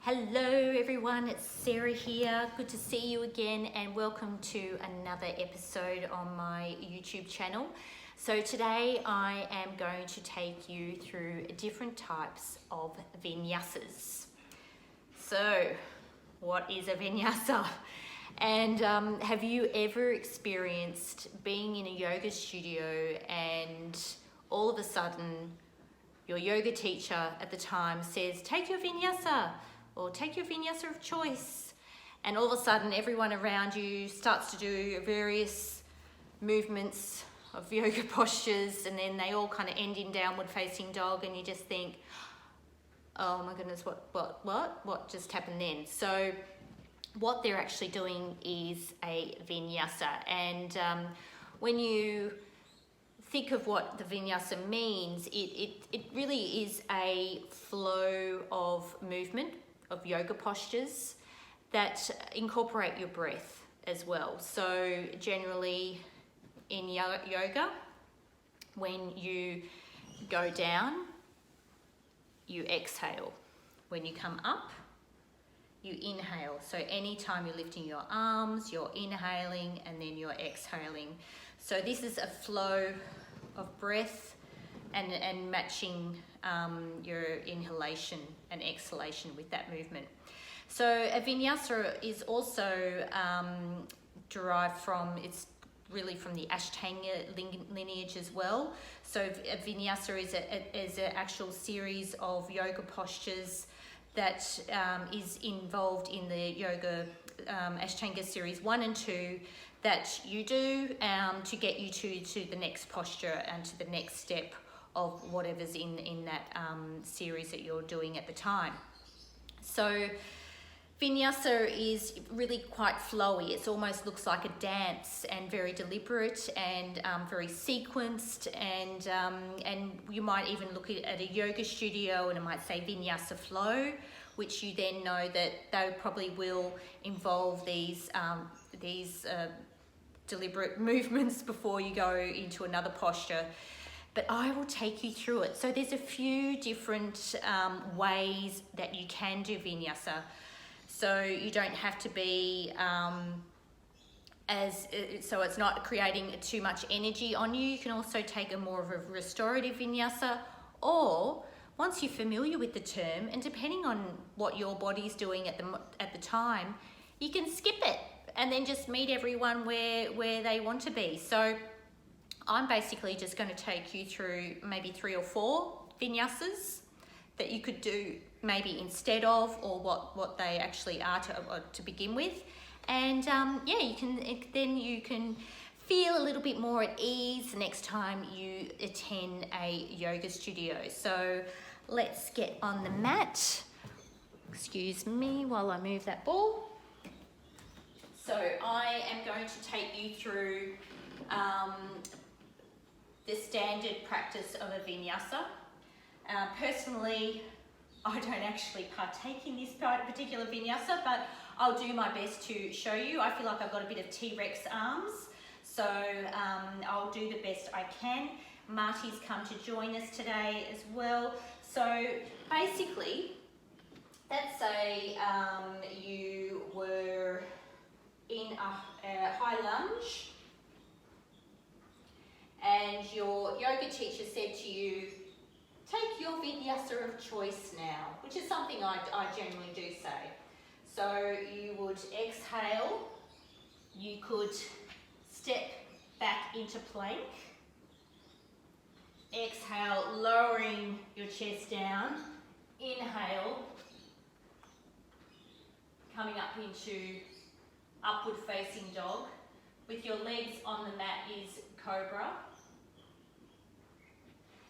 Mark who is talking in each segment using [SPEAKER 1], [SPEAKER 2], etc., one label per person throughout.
[SPEAKER 1] Hello everyone, it's Sarah here. Good to see you again and welcome to another episode on my YouTube channel. So today I am going to take you through different types of vinyasas. So what is a vinyasa? And have you ever experienced being in a yoga studio and all of a sudden your yoga teacher at the time says, take your vinyasa, or take your vinyasa of choice, and all of a sudden everyone around you starts to do various movements of yoga postures, and then they all kind of end in downward facing dog, and you just think, oh my goodness, what just happened then? So what they're actually doing is a vinyasa, and when you think of what the vinyasa means, it really is a flow of movement of yoga postures that incorporate your breath as well. So generally in yoga, when you go down, you exhale. When you come up, you inhale. So anytime you're lifting your arms, you're inhaling and then you're exhaling. So this is a flow of breath and matching your inhalation and exhalation with that movement. So a vinyasa is also derived from, it's really from the Ashtanga lineage as well. So a vinyasa is an actual series of yoga postures that is involved in the yoga Ashtanga series 1 and 2 that you do to get you to the next posture and to the next step of whatever's in that series that you're doing at the time. So vinyasa is really quite flowy. It almost looks like a dance, and very deliberate and very sequenced, and you might even look at a yoga studio and it might say vinyasa flow, which you then know that they probably will involve these deliberate movements before you go into another posture. But I will take you through it. So there's a few different ways that you can do vinyasa. So you don't have to be so it's not creating too much energy on you. You can also take a more of a restorative vinyasa, or once you're familiar with the term, and depending on what your body's doing at the time, you can skip it and then just meet everyone where they want to be. So I'm basically just going to take you through maybe 3 or 4 vinyasas that you could do maybe instead of, or what they actually are to begin with. And yeah, you can feel a little bit more at ease next time you attend a yoga studio. So let's get on the mat. Excuse me while I move that ball. So I am going to take you through the standard practice of a vinyasa. Personally, I don't actually partake in this particular vinyasa, but I'll do my best to show you. I feel like I've got a bit of T-Rex arms, so I'll do the best I can. Marty's come to join us today as well. So basically, let's say you were in a high lunge, and your yoga teacher said to you, take your vinyasa of choice now, which is something I generally do say. So you would exhale, you could step back into plank, exhale, lowering your chest down, inhale, coming up into upward facing dog, with your legs on the mat is cobra,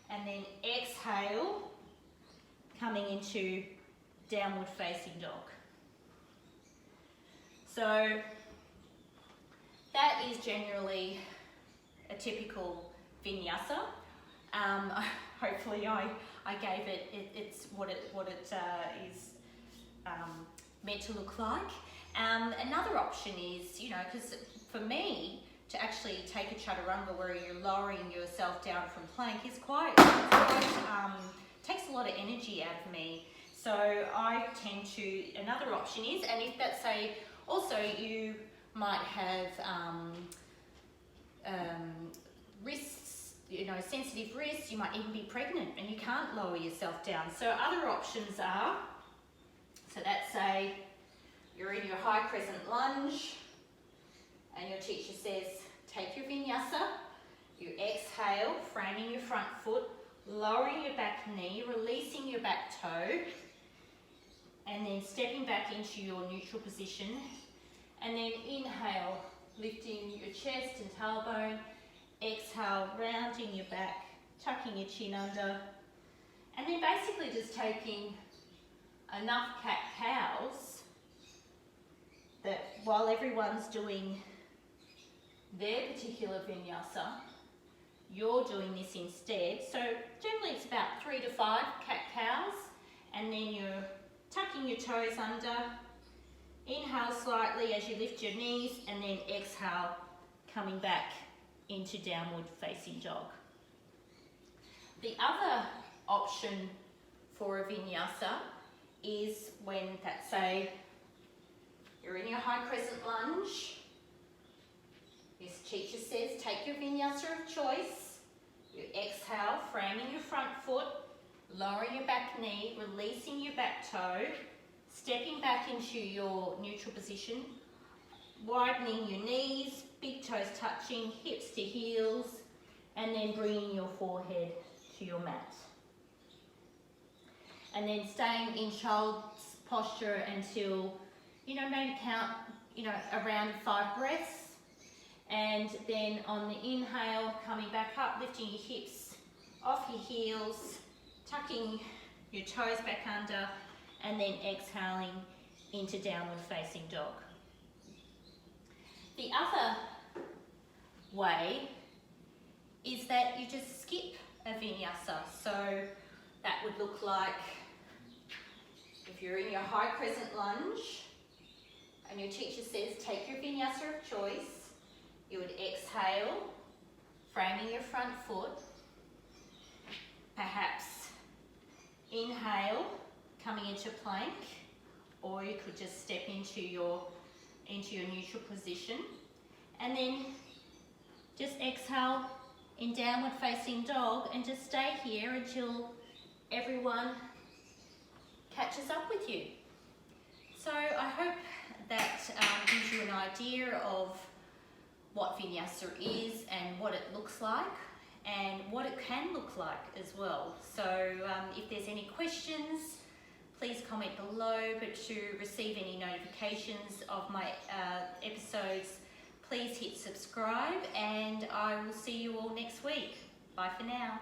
[SPEAKER 1] and then exhale, coming into downward facing dog. So that is generally a typical vinyasa. Hopefully I gave it's what it is meant to look like. Another option is, because for me, to actually take a chaturanga where you're lowering yourself down from plank is takes a lot of energy out of me. So I tend to, another option is, and if that's say, also you might have wrists, you know, sensitive wrists, you might even be pregnant and you can't lower yourself down. So other options are, so that's say you're in your high crescent lunge and your teacher says, take your vinyasa, you exhale, framing your front foot, lowering your back knee, releasing your back toe, and then stepping back into your neutral position, and then inhale, lifting your chest and tailbone, exhale, rounding your back, tucking your chin under, and then basically just taking enough cat-cows that while everyone's doing their particular vinyasa, you're doing this instead. So generally it's about 3 to 5 cat-cows, and then you're tucking your toes under, inhale slightly as you lift your knees, and then exhale, coming back into downward facing dog. The other option for a vinyasa is when, let's say, you're in your high crescent lunge. This teacher says, take your vinyasa of choice. You exhale, framing your front foot, lowering your back knee, releasing your back toe, stepping back into your neutral position, widening your knees, big toes touching, hips to heels, and then bringing your forehead to your mat. And then staying in child's posture until, you know, maybe count, you know, around 5 breaths. And then on the inhale, coming back up, lifting your hips off your heels, tucking your toes back under, and then exhaling into downward facing dog. The other way is that you just skip a vinyasa. So that would look like if you're in your high crescent lunge and your teacher says take your vinyasa of choice, you would exhale, framing your front foot, perhaps inhale, coming into plank, or you could just step into your neutral position, and then just exhale in downward facing dog and just stay here until everyone catches up with you. So I hope that gives you an idea of what Vinyasa is and what it looks like and what it can look like as well. So if there's any questions, please comment below, but to receive any notifications of my episodes, please hit subscribe, and I will see you all next week. Bye for now.